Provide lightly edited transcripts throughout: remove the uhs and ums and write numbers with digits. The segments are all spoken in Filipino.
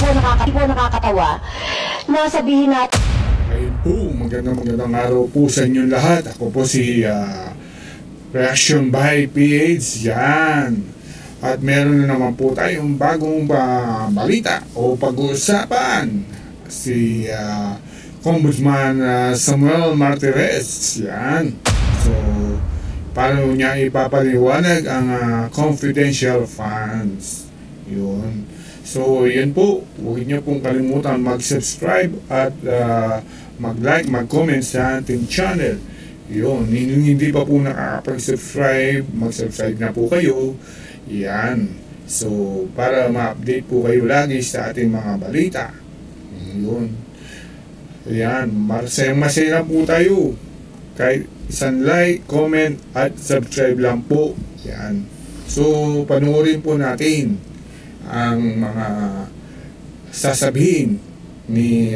Hindi po nakakatawa na sabihin natin. Ayun po, magandang araw po sa inyo lahat. Ako po si Reaction by PH, yan. At meron na naman po tayong bagong balita o pag-uusapan. Si Ombudsman Samuel Martires, yan. So, paano niya ipapaliwanag ang confidential funds? Yun. So, yan po. Huwag niyo pong kalimutan mag-subscribe at mag-like, mag-comment sa ating channel. Yun. Hindi pa po nakakapag-subscribe, mag-subscribe na po kayo. Yan. So, para ma-update po kayo lagi sa ating mga balita. Yun. Yan. Masayang-masaya po tayo. Kahit isang like, comment, at subscribe lang po. Yan. So, panoorin po natin ang mga sasabihin ni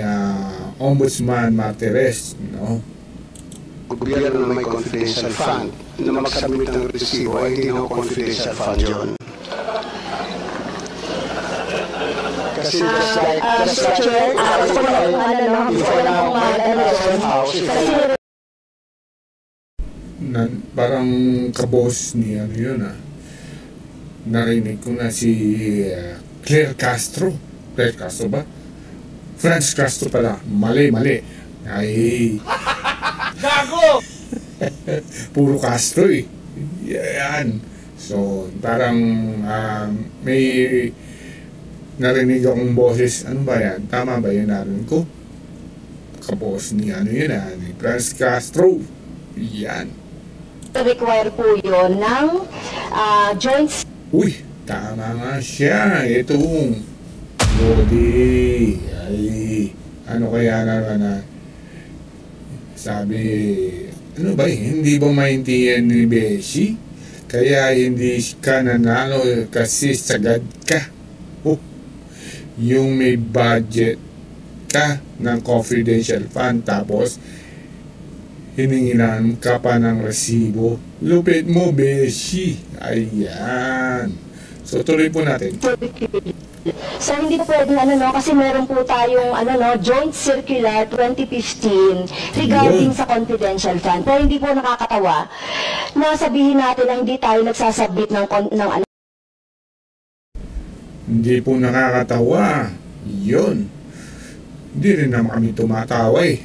Ombudsman Martires, no? Gobyerno na may confidential fund na mag-submit ng resibo ay hindi na confidential fund yun. Kasi parang kabos ni ano yun narinig ko na si Claire Castro ba? Franz Castro pala. Mali ay gago. Puro Castro eh. Yan. So parang may narinig akong boses. Ano ba yan? Tama ba yun narinig ko? Kabos ni ano yun ni Franz Castro. Yan. Require po yun ng joint. Uy, tama nga siya. Itong Lodi. Ay, ano kaya naman sabi, ano ba, hindi ba maintindihan ni Beshi? Kaya hindi ka nanalo kasi sagad ka. Oh, yung may budget ka ng confidential fund tapos hininginan ka pa ng resibo. Lupit mo, Beshi. Ayan. So, tuloy po natin. So, hindi po pwede kasi meron po tayong Joint Circular 2015 regarding sa confidential fund. Pero hindi po nakakatawa na sabihin natin na hindi tayo nagsasubmit ng Hindi po nakakatawa. Yun. Hindi rin naman kami tumatawa eh.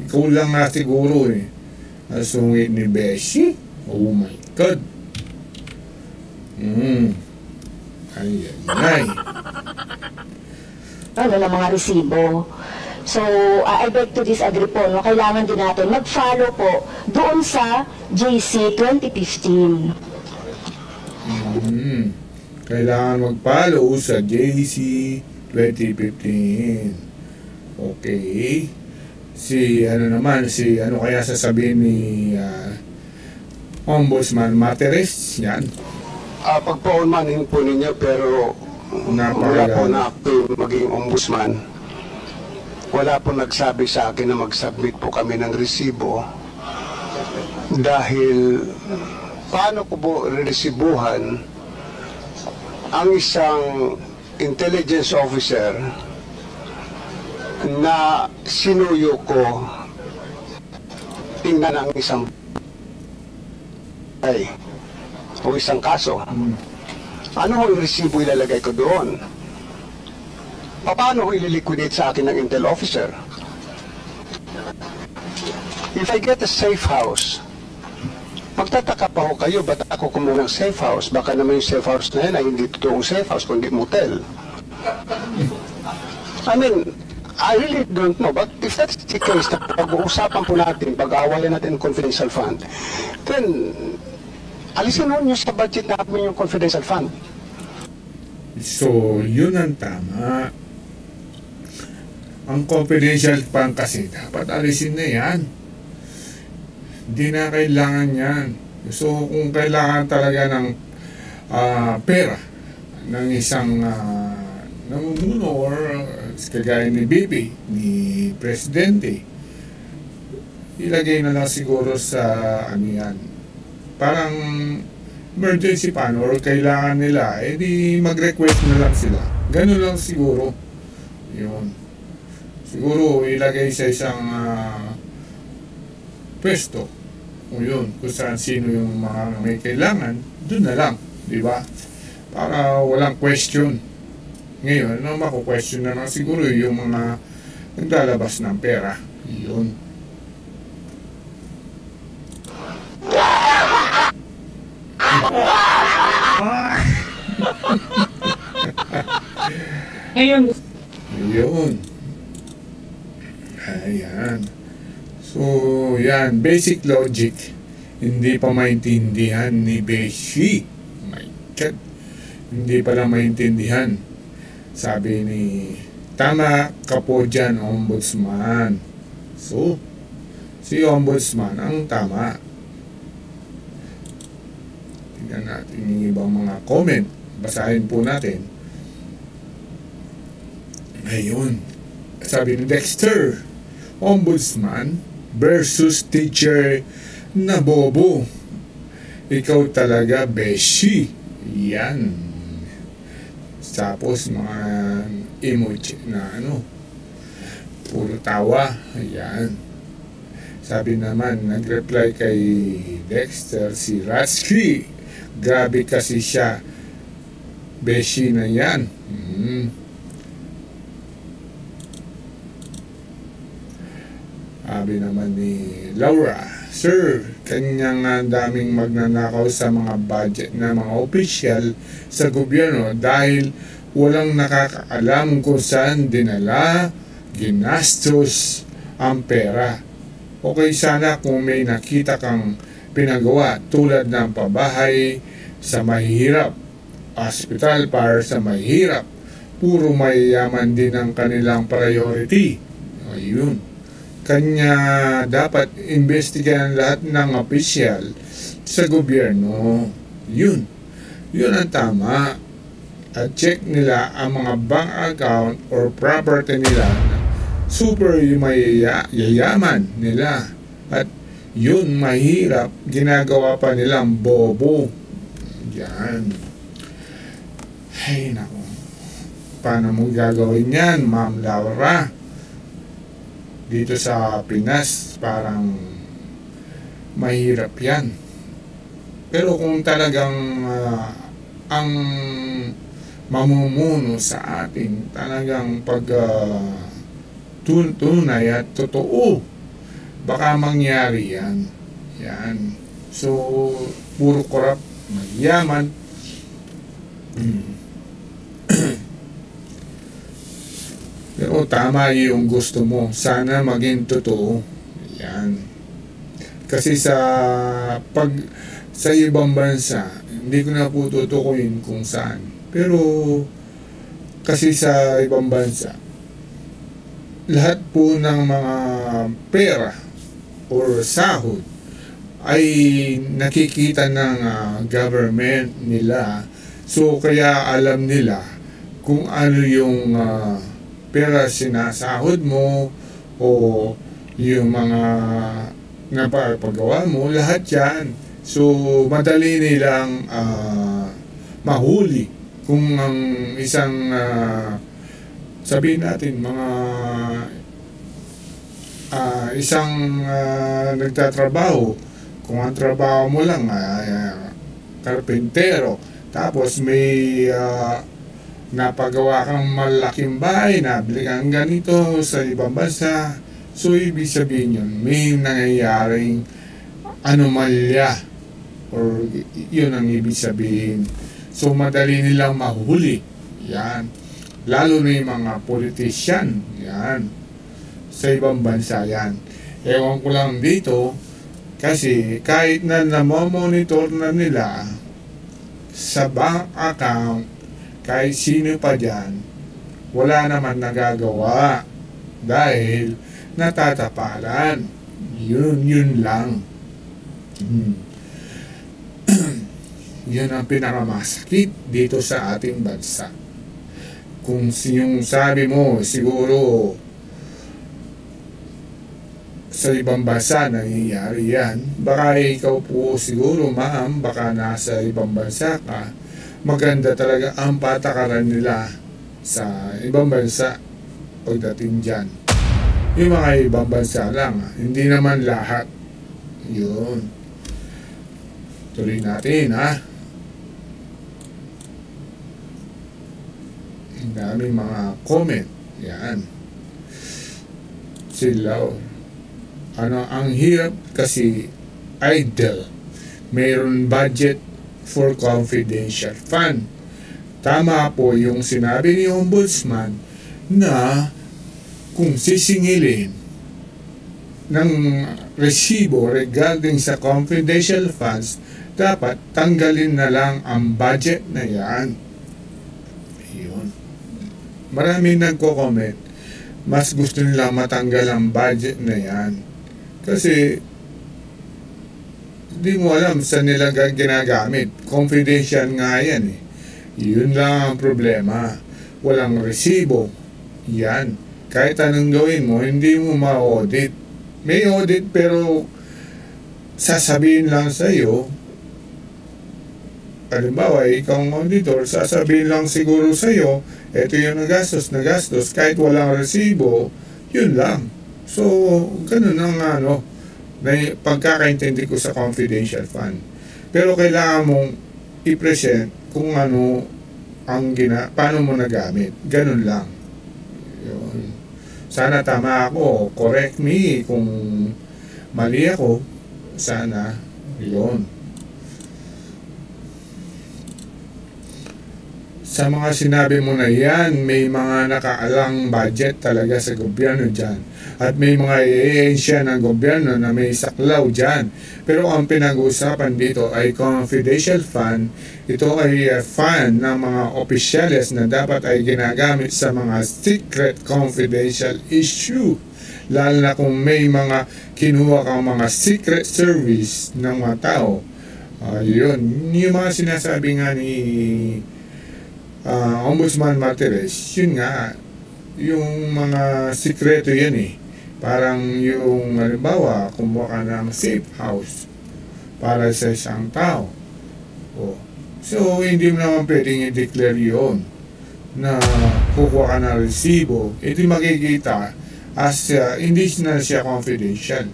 Ikaw lang nga siguro eh. Nasungit ni Beshi. Oh my God. Ay. ng mga resibo. So, I beg to disagree po, no? Kailangan din natin mag-follow po doon sa JC 2015. Kailangan mag-follow sa JC 2015. Okay. Ano kaya sasabihin ni Ombudsman Martires? Yan. Pagpaunmanin po ninyo pero wala po na ako maging ombudsman. Wala po nagsabi sa akin na mag-submit po kami ng resibo dahil paano ko po resibuhan ang isang intelligence officer na sinuyo ko tingnan ang isang o isang kaso. Ano ho yung resibo ilalagay ko doon? Paano ho ililiquidate sa akin ng intel officer? If I get a safe house, magtataka pa ho kayo, ba't ako kumuha ng safe house? Baka naman yung safe house na yan ay hindi totoong safe house, kundi motel. I really don't know, but if that's the case, na pag-uusapan po natin, pag-aawayan natin confidential fund, then alisin nyo sa budget namin yung confidential fund. So, yun ang tama. Ang confidential fund kasi dapat alisin na yan. Hindi na kailangan yan. So, kung kailangan talaga ng pera ng isang namumuno or kagaya ni Bibi, ni Presidente, ilagay na lang siguro sa yan. Parang emergency pan or kailangan nila, di mag-request na lang sila. Ganun lang siguro. Yun. Siguro ilagay sa isang pwesto. O yun, kung saan sino yung mga may kailangan, dun na lang, di ba? Para walang question. Ngayon, ano mako-question na lang siguro yung mga naglalabas ng pera. Yun. Ngayon, Yun. Ayan. So, yan. Basic logic. Hindi pa maintindihan ni Beshi. My God. Hindi pala maintindihan. Sabi ni, tama ka po dyan, Ombudsman. So, si Ombudsman ang tama. Tingnan natin yung ibang mga comment. Basahin po natin. Ayun. Sabi ni Dexter, Ombudsman versus teacher na bobo. Ikaw talaga, Beshi. Yan. Tapos mga emoji na puro tawa. Ayan. Sabi naman, nag-reply kay Dexter si Ratsky. Grabe kasi siya. Beshi na yan. Sabi naman ni Laura, Sir, kanyang daming magnanakaw sa mga budget na mga opisyal sa gobyerno dahil walang nakakaalam kung saan dinala, ginastos ang pera. Okay sana kung may nakita kang pinagawa tulad ng pabahay sa mahihirap, hospital para sa mahihirap, puro mayayaman din ang kanilang priority. Ayun. Kanya dapat investigahan lahat ng opisyal sa gobyerno. Yun ang tama. At check nila ang mga bank account or property nila na super yayaman nila. At yun mahirap, ginagawa pa nilang bobo. Yan. Ay nako. Paano mo gagawin yan, Ma'am Laura? Dito sa Pinas, parang mahirap yan. Pero kung talagang ang mamumuno sa atin, talagang tunay at totoo, baka mangyari yan. Yan. So, puro korap, magyaman. Pero tama yung gusto mo. Sana maging totoo. Yan. Kasi sa ibang bansa, hindi ko na po tutukuyin kung saan. Pero kasi sa ibang bansa, lahat po ng mga pera or sahod ay nakikita ng government nila. So kaya alam nila kung ano yung pera sinasahod mo o yung mga napapagawa mo, lahat yan. So, madali nilang mahuli kung ang isang sabihin natin mga isang nagtatrabaho, kung ang trabaho mo lang karpentero, tapos may napagawa kang malaking bahay, nabili kang ganito sa ibang bansa, so ibig sabihin yun, may nangyayaring anomalya, or yun ang ibig sabihin. So madali nilang mahuli. Yan. Lalo na yung mga politician. Yan. Sa ibang bansa yan. Ewan ko lang dito, kasi kahit na namomonitor na nila sa bank account, kahit sino pa dyan, wala naman nagagawa dahil natatapalan. Yun lang. Yun ang pinakamasakit dito sa ating bansa. Kung yung sabi mo, siguro sa ibang bansa nangyayari yan, baka ikaw po siguro, ma'am, baka nasa ibang bansa ka, maganda talaga ang patakaran nila sa ibang bansa. pagdating dyan. Yung mga ibang bansa lang, hindi naman lahat. Yun. Tuloy natin, ha? Ang daming mga comment. Yan. Sila, ang hirap kasi idle. Mayroon budget for confidential fund. Tama po yung sinabi ni Ombudsman na kung sisingilin ng resibo regarding sa confidential funds, dapat tanggalin na lang ang budget na yan. Yun. Maraming nagko-comment, mas gusto nila matanggal ang budget na yan. Kasi hindi mo alam saan nila ginagamit. Confidential nga yan eh. Yun lang ang problema. Walang resibo. Yan. Kahit anong gawin mo, hindi mo ma-audit. May audit pero sasabihin lang sa iyo, halimbawa, ikaw ang auditor, sasabihin lang siguro sa iyo, eto yung nagastos, kahit walang resibo, yun lang. So, ganun ang may pagkakaintindi ko sa confidential fund. Pero kailangan mong i-present kung ano ang paano mo nagamit. Ganun lang. Yun. Sana tama ako. Correct me kung mali ako. Sana. Yun. Sa mga sinabi mo na yan, may mga nakaalang budget talaga sa gobyerno dyan. At may mga ehensya ng gobyerno na may saklaw dyan. Pero ang pinag-uusapan dito ay confidential fund. Ito ay fund ng mga opisyales na dapat ay ginagamit sa mga secret confidential issue. Lalo na kung may mga kinuha kang mga secret service ng mga tao. Yun. Yung mga sinasabi nga ni Ombudsman Martires, yun nga, yung mga sikreto yan eh. Parang yung, halimbawa, kumuha ka ng safe house para sa isang tao. So, hindi mo naman pwedeng i-declare yun na kukuha ka ng resibo. Ito makikita as hindi na siya confidential.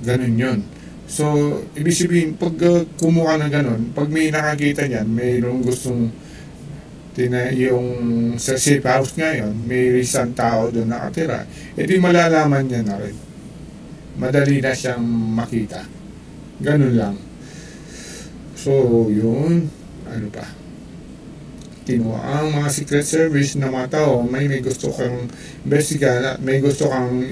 Ganun yun. So, ibig sabihin, pag kumuha na ganun, pag may nakakita niyan, mayroong gustong yung sa safe house ngayon, may isang tao doon nakatira, edi malalaman niya na rin. Madali na siyang makita. Ganun lang. So, yun. Ano pa? Kinuha ang mga secret service na mga tao, may gusto kang investigahan at may gusto kang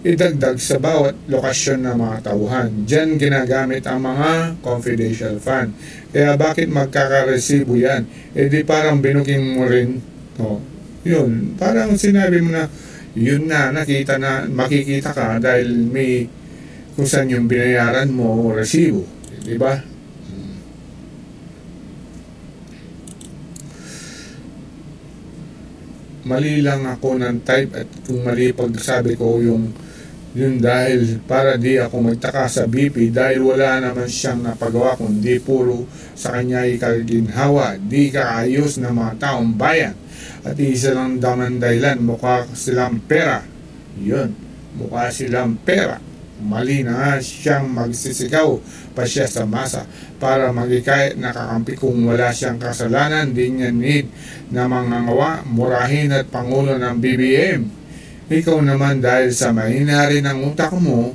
idagdag sa bawat lokasyon ng mga tauhan. Diyan ginagamit ang mga confidential fund. Kaya bakit magkakaresibo yan? E di parang binuking mo rin. Yun, parang sinabi mo na, yun na, makikita ka dahil may kung saan yung binayaran mo resibo. Di ba? Mali lang ako ng type at kung mali pagsabi ko yun dahil para di ako magtaka sa BP dahil wala naman siyang napagawa kundi puro sa kanya ikaginhawa, di kaayos ng mga taong bayan. At isa lang daman dahilan, mukha silang pera. Yun, mukha silang pera. Mali na nga siyang magsisigaw pa siya sa masa para magikay nakakampi kung wala siyang kasalanan. Di niya need na mangangawa, murahin at pangulo ng BBM. Ikaw naman dahil sa mahina rin ang utak mo,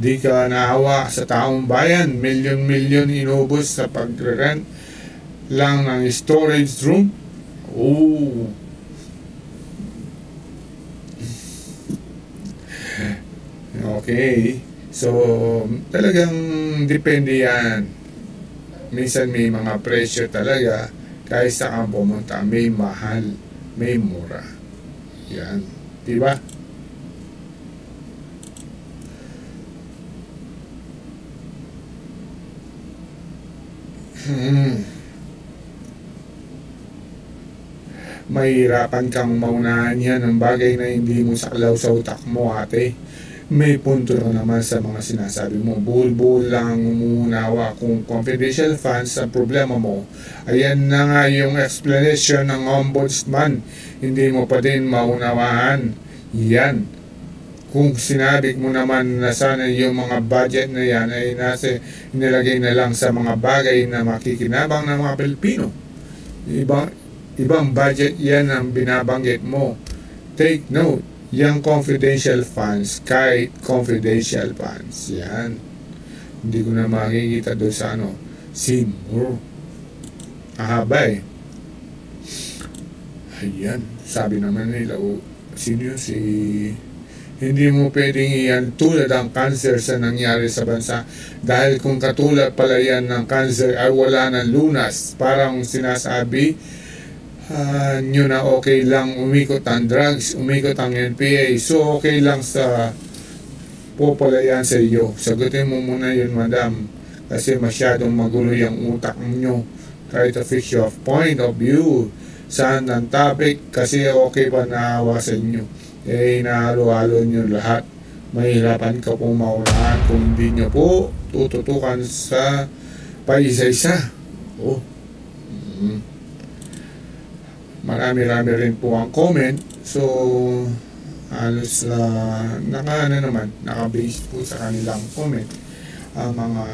di ka naawa sa taong bayan. Milyon-milyon inubos sa pagre-rent lang ng storage room. Okay. So, talagang depende yan. Minsan may mga presyo talaga. Kahit saan pumunta, may mahal, may mura. Yan. Diba? Mahirapan kang maunahan yan ng bagay na hindi mo saklaw sa utak mo, ate. may punto na naman sa mga sinasabi mo. Bull lang ang umuunawa. Kung confidential funds ang problema mo, ayan na nga yung explanation ng ombudsman. Hindi mo pa din maunawaan. Yan. Kung sinabi mo naman na sana yung mga budget na yan ay inilagay na lang sa mga bagay na makikinabang ng mga Pilipino. Ibang budget yan ang binabanggit mo. Take note. Yang confidential funds, kahit confidential funds, yan. Hindi ko na makikita doon sa Seymour. Ahaba eh. Ayan, sabi naman nila, sino yun hindi mo pwedeng iyan tulad ang cancer sa nangyari sa bansa. Dahil kung katulad pala yan ng cancer ay wala ng lunas. Parang sinasabi, nyo na okay lang umikot ang drugs, umikot ang NPA, so okay lang sa populayan sa iyo. Sagutin mo muna yun, madam, kasi masyadong magulo yung utak nyo. Try to fix your point of view. Saan ang topic, kasi okay pa naawa sa inyo. Inahalo-halo nyo lahat. Mahirapan ka pong maunahan kung hindi nyo po tututukan sa paisa-isa. Marami-rami rin po ang comment. So, halos naka-base po sa kanilang comment ang mga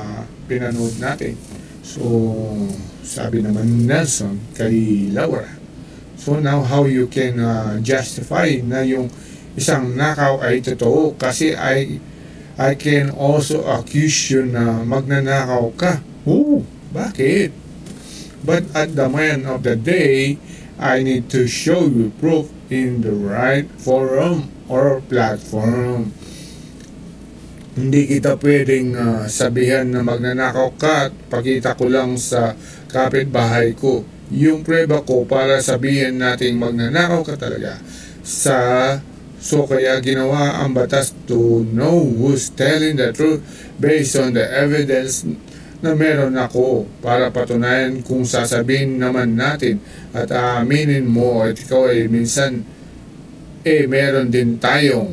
pinanood natin. So, sabi naman Nelson kay Laura, so now how you can justify na yung isang nakaw ay totoo? Kasi I can also accuse you na magnanakaw ka. Bakit? But at the end of the day, I need to show you proof in the right forum or platform. Hindi kita pwedeng sabihan na magnanakaw ka at pakita ko lang sa kapitbahay ko yung prueba ko para sabihin nating magnanakaw ka talaga. So kaya ginawa ang batas to know who's telling the truth based on the evidence na meron ako, para patunayan kung sasabihin naman natin at aaminin mo at ikaw ay minsan meron din tayong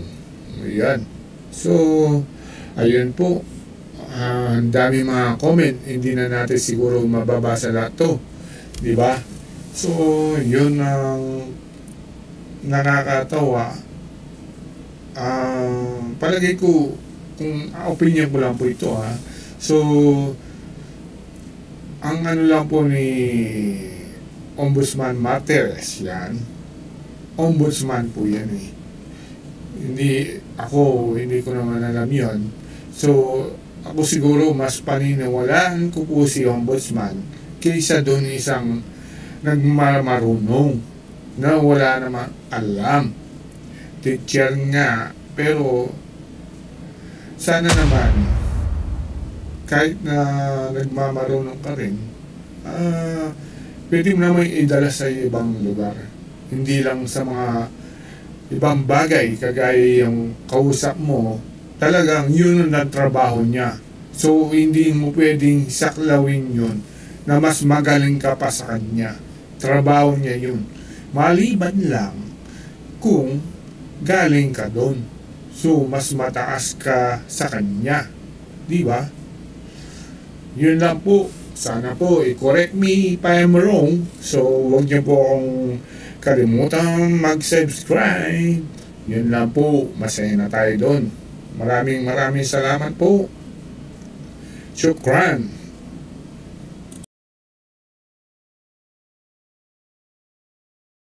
yan. So ayun po, ang dami mga comment, hindi na natin siguro mababasa lahat to, di ba? So yun ang nakakatawa. Palagay ko, kung opinion ko lang po ito so ang lang po ni Ombudsman Martires, yan, ombudsman po yan hindi ko naman alam yun. So ako siguro mas paniniwalaan ko po si ombudsman kaysa doon isang nagmarunong na wala naman alam. Teacher nga, pero sana naman kahit na nagmamarunong ka rin, pwede mo naman idala sa ibang lugar. Hindi lang sa mga ibang bagay, kagaya yung kausap mo, talagang yun ang trabaho niya. So, hindi mo pwedeng saklawin yun na mas magaling ka pa sa kanya. Trabaho niya yun. Maliban lang kung galing ka doon. So, mas mataas ka sa kanya. Di ba? Yun lang po. Sana po i-correct me if I'm wrong. So, huwag niyo po akong kalimutan mag-subscribe. Yun lang po. Masaya na tayo doon. Maraming salamat po. Shukran.